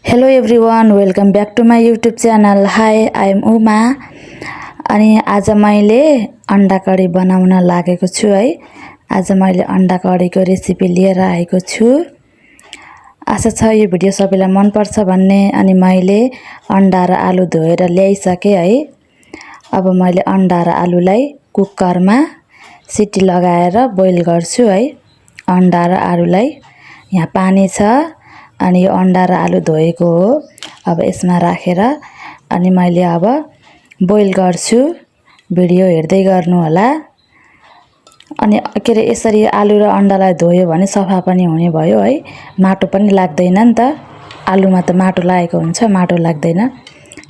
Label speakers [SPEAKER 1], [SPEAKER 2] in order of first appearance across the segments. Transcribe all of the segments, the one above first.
[SPEAKER 1] Hello everyone, welcome back to my YouTube channel. Hi, I am Uma. अनि आज मैले अंडा कढी बनाउन लागेको छु है। आज मैले अंडा कढीको रेसिपी लिएर आएको छु। आशा छ यो भिडियो सबैलाई मन पर्छ भन्ने। अनि मैले अंडा र आलु धोएर ल्याइसके है। अब मैले अंडा र आलुलाई कुकरमा सिटी लगाएर बोइल गर्छु है। अंडा र आलुलाई यहाँ पानी छ अनि यो अंडा र आलु धोएको हो। अब यसमा राखेर अनि मैले अब बोइल गर्छु। भिडियो हेर्दै गर्नु होला। अनि के रे यसरी आलु र अंडालाई धोयो भने सफा पनि हुने भयो है। माटो पनि लाग्दैन नि त। आलुमा त माटो लागेको हुन्छ, माटो लाग्दैन।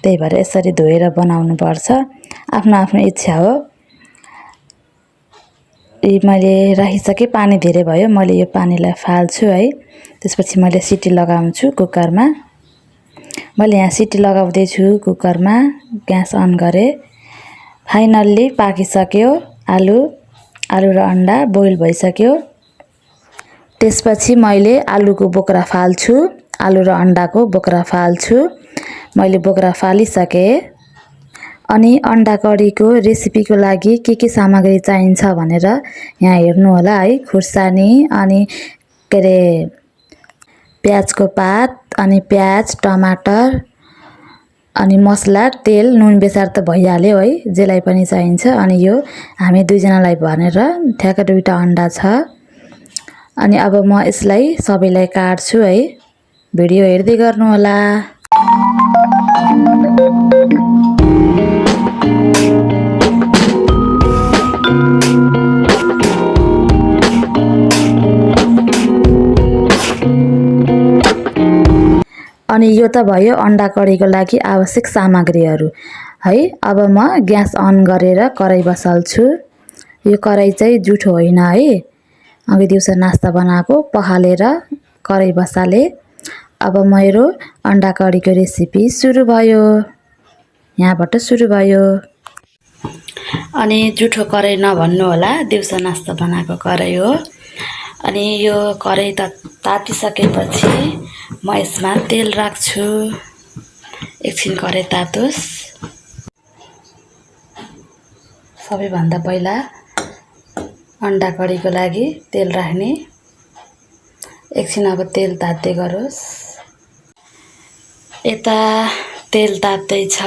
[SPEAKER 1] त्यही भएर यसरी धोएर बनाउनु पर्छ। आफ्नो आफ्नो इच्छा हो। मैले राखिसके पानी धेरै भयो। मैले यो पानीलाई फाल्छु है। त्यसपछि मैले सिटी लगाउँछु कुकरमा। मैले यहाँ सिटी लगाउँदै छु कुकरमा। ग्यास अन गरे। फाइनल्ली पाकिसक्यो आलु र अंडा बोइल भइसक्यो। त्यसपछि मैले आलुको बोक्रा फाल्छु। आलु र अंडाको बोक्रा फाल्छु। मैले बोक्रा फालिसके। अनि अंडा कढीको रेसिपीको लागि के सामग्री चाहिन्छ भनेर यहाँ हेर्नु होला है। खुर्सानी अनि के रे प्याजको पात अनि प्याज, टमाटर अनि मसला, तेल, नुन बेसार त भइहाल्यो है। जेलाई पनि चाहिन्छ। अनि यो हामी दुईजनालाई भनेर ठ्याक्क दुईटा अंडा छ। अनि अब म यसलाई सबैलाई काट्छु है। भिडियो हेर्दै गर्नु होला। अनि यो त भयो अंडा कढीको लागि आवश्यक सामग्रीहरू है। अब म ग्यास अन गरेर कराई बसाल्छु। यो कराई चाहिँ जुठो होइन है। अघि दिउँसो नास्ता बनाएको पखालेर कराई बसाले। अब मेरो अंडा कढीको रेसिपी सुरु भयो। यहाँबाट सुरु भयो। अनि जुठो कराई नभन्नु होला। दिउँसो नास्ता बनाएको कराई हो। अनि यो कराई तातिसकेपछि म यसमा तेल राख्छु। एकछिन कराई तातोस्। सबैभन्दा पहिला अंडा कढीको लागि तेल राख्ने। एकछिन अब तेल तात्दै गरोस्। यता तेल तात्दै छ।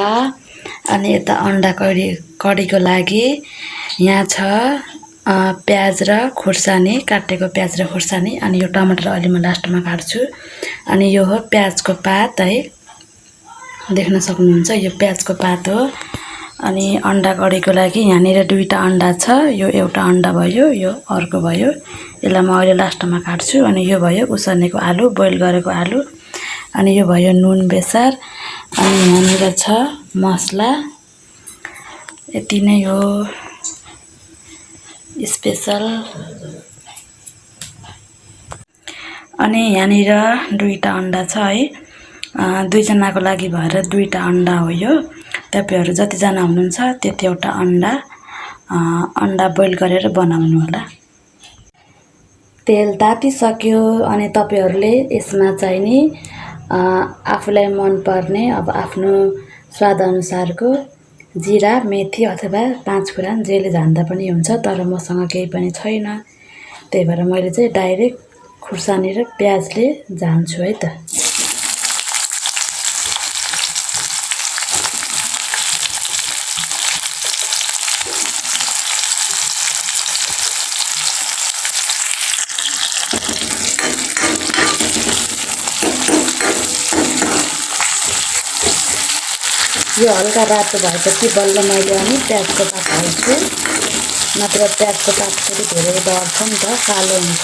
[SPEAKER 1] अनि यता अंडा कढीको लागि यहाँ छ प्याज र खुर्सानी, काटेको प्याज र खुर्सानी। अनि यो टमाटर अलि म लास्टमा काट्छु। अनि यो हो प्याजको पात है। देख्न सक्नुहुन्छ यो प्याजको पात हो। अनि अंडा कढीको लागि यहाँनिर दुईटा अंडा छ। यो एउटा अंडा भयो, यो अर्को भयो। यसलाई म अहिले लास्टमा काट्छु। अनि यो भयो उसिनेको आलु, बोइल गरेको आलु। अनि यो भयो नुन बेसार। अनि यहाँनिर छ मसला। यति नै हो स्पेशल। अनि यहाँनिर दुईटा अंडा छ है। दुईजनाको लागि भएर दुईटा अंडा हो यो। तपाईहरु जतिजना हुनुहुन्छ त्यति एउटा अंडा बोइल गरेर बनाउनु होला। तेल तातिसक्यो। अनि तपाईहरुले यसमा चाहिँ नि आफुलाई मन पर्ने अब आफ्नो स्वाद अनुसारको जीरा, मेथी अथवा 5 फुरन जेले झान्दा पनि हुन्छ। तर मसँग केही पनि छैन। त्यही भएर मैले चाहिँ डाइरेक्ट खुर्सानी र प्याजले झान्छु है त। यो हल्का रातो भएपछि बल्ल मैले अनि प्याजको पात हाल्छु। नत्र प्याजको पात फेरि धेरै डढ्छ नि त, कालो हुन्छ।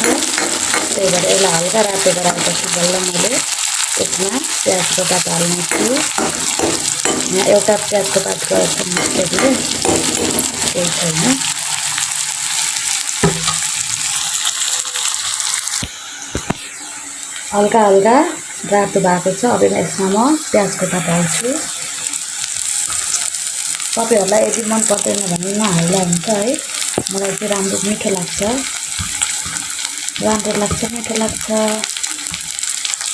[SPEAKER 1] त्यही भएर यसलाई हल्का रातो गराएपछि बल्ल मैले यसमा प्याजको पात हाल्नेछु। यहाँ एउटा प्याजको पात गर्छ त्यसले केही छैन। हल्का हल्का रातो भएको छ। अब यसमा म प्याजको पात हाल्छु। तपाईहरुलाई यदि मन पर्दैन भने नहाल्दा हुन्छ है। मलाई चाहिँ राम्रो मिठो लाग्छ। मिठो लाग्छ।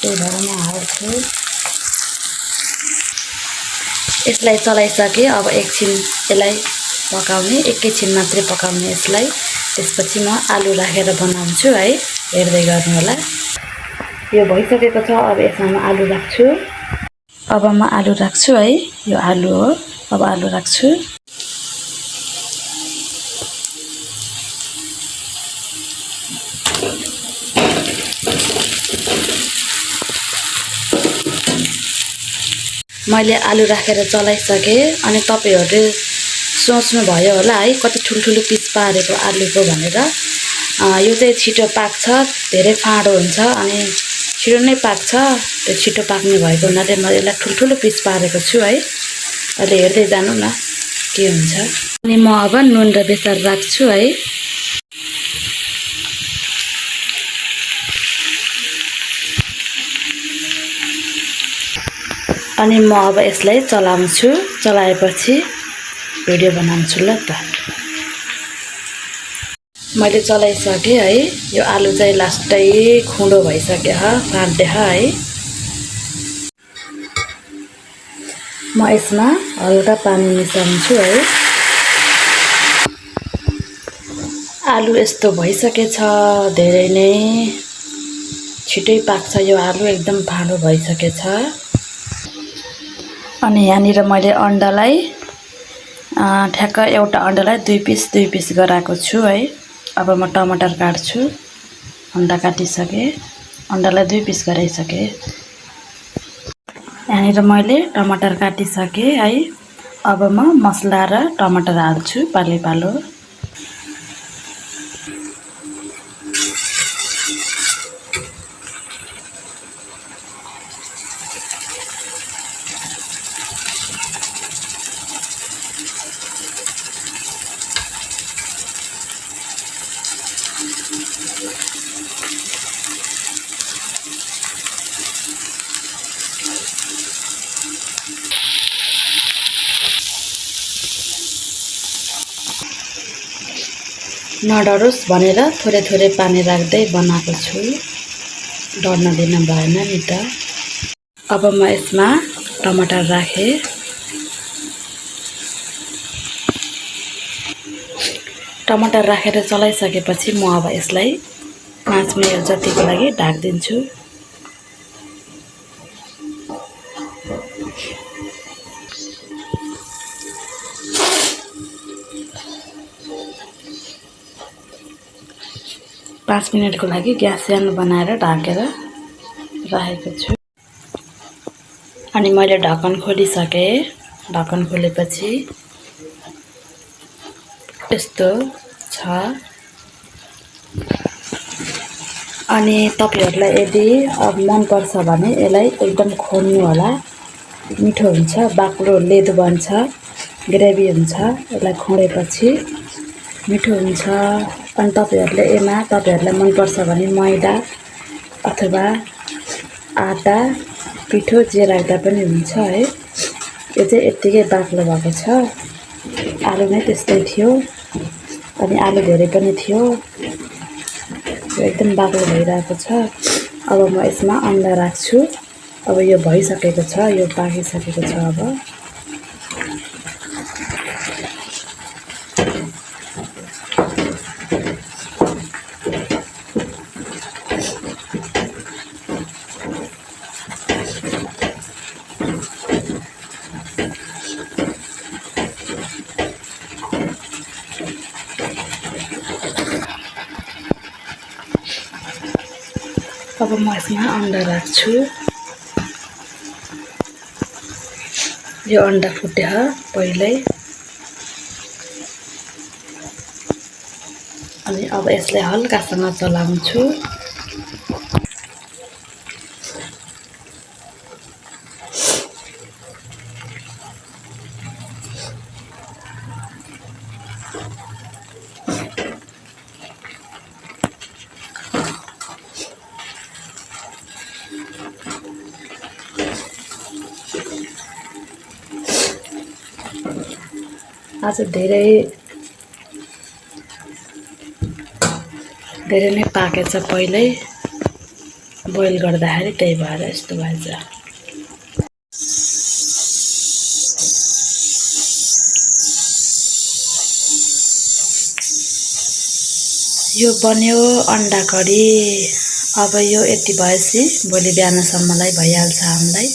[SPEAKER 1] त्यही भएर म हाल्छु। यसलाई चलाइसके अब एकछिन यसलाई पकाउने, एकैछिन मात्रै पकाउने यसलाई। त्यसपछि म आलु राखेर बनाउँछु है, हेर्दै गर्नु होला। यो भइसकेको छ। अब यसमा म आलु राख्छु। अब म आलु राख्छु है, यो आलु हो। अब आलु राख्छु। मैले आलु राखेर चलाइसके। अनि तपाईहरुले सोच्नु भयो होला है कति ठुलठुलो पिस पारेको आलुको भनेर। यो चाहिँ छिटो पाक्छ, धेरै फाँडो हुन्छ अनि छिटो नै पाक्छ। त्यो छिटो पाक्ने भएको हुनाले म यसलाई ठुलठुलो पिस पारेको छु है। अहिले हेर्दै जानु न के हुन्छ। अनि म अब नुन र बेसार राख्छु है। अनि म अब यसलाई चलाउँछु। चलाएपछि भिडियो बनाउँछु ल त। मैले चलाइसके है। यो आलु चाहिँ लास्टै खुँडो भइसक्यो फाट्दै है। म यसमा हल्का पानी मिसाउँछु है। आलु यस्तो भइसकेछ, धेरै नै छिटै पाक्छ यो आलु, एकदम फाँडो भइसकेछ। अनि यहाँनिर मैले अन्डालाई ठ्याक्क एउटा अन्डालाई दुई पिस गराएको छु है। अब म टमाटर काट्छु। अन्डा काटिसके, अन्डालाई दुई पिस गराइसके। यहाँनिर मैले टमाटर काटिसके है। अब म मसला र टमाटर हाल्छु पालो पालो। नडरोस् भनेर थोरै थोरै पानी राख्दै बनाएको छु, डर्न दिन भएन नि त। अब म यसमा टमाटर राखेँ। टमाटर राखेर चलाइसकेपछि म अब यसलाई 5 मिनेट जतिको लागि ढाक्दिन्छु। पाँच मिनेटको लागि ग्यास सानो बनाएर ढाकेर राखेको छु। अनि मैले ढक्कन खोलिसके। ढक्कन खोलेपछि यस्तो छ। अनि तपाईहरुलाई यदि अब मन पर्छ भने यसलाई एकदम खोल्नु होला, मिठो हुन्छ, बाक्लो लेदो बन्छ, ग्रेभी हुन्छ। यसलाई खोलेपछि मिठो हुन्छ। अनि तपाईहरुलाई मन पर्छ भने मैदा अथवा आटा पिठो जे राख्दा पनि हुन्छ है। यो चाहिँ यतिकै बाक्लो भएको छ। आलु नै त्यस्तै थियो अनि आलु धेरै पनि थियो। एकदम बाक्लो भइरहेको छ। अब म यसमा अन्डा राख्छु। अब यो भइसकेको छ, यो पाकिसकेको छ। अब म यसमा अन्डा राख्छु। यो अन्डा फुट्यो पहिल्यै। अनि अब यसलाई हल्कासँग चलाउँछु। आज धेरै नै पाकेछ पहिल्यै बोइल गर्दाखेरि, त्यही भएर यस्तो भएछ। यो बन्यो अन्डा करी। अब यो यति भएपछि भोलि बिहानसम्मलाई भइहाल्छ हामीलाई।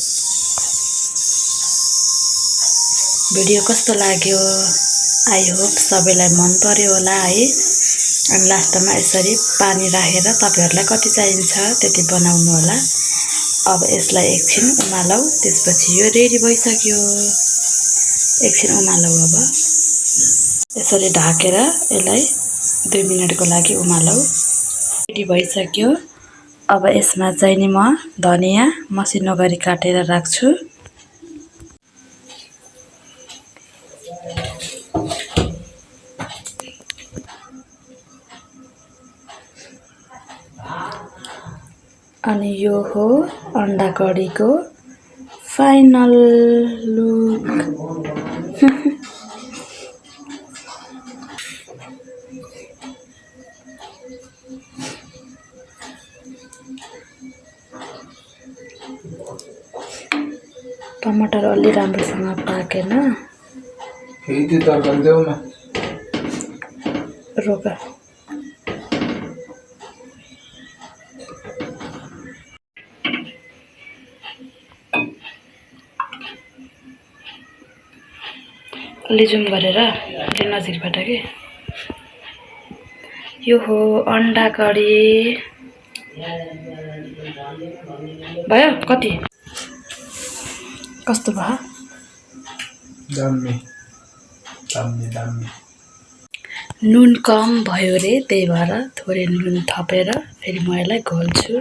[SPEAKER 1] भिडियो कस्तो लाग्यो? आई होप सबैलाई मन पर्यो होला है। अनि लास्टमा यसरी पानी राखेर तपाईहरुलाई कति चाहिन्छ त्यति बनाउनु होला। अब यसलाई एकछिन उमालौ, त्यसपछि यो रेडी भइसक्यो। एकछिन उमालौ। अब यसरी ढाकेर यसलाई 2 मिनेटको लागि उमालौ। रेडी भइसक्यो। अब यसमा चाहिँ नि म धनिया मसिनो गरी काटेर राख्छु। अनि यो हो अन्डा करीको फाइनल लुक। टमाटर अलि राम्रोसँग पाकेन।
[SPEAKER 2] फेरि तरकारी देऊ न।
[SPEAKER 1] रोक। अलि जुम गरेर अलि नजिकबाट के। यो हो अन्डा करी। भयो कति? कस्तो भयो?
[SPEAKER 2] दामी दामी दामी।
[SPEAKER 1] नुन कम भयो रे, त्यही भएर थोरै नुन थपेर फेरि म यसलाई घोल्छु।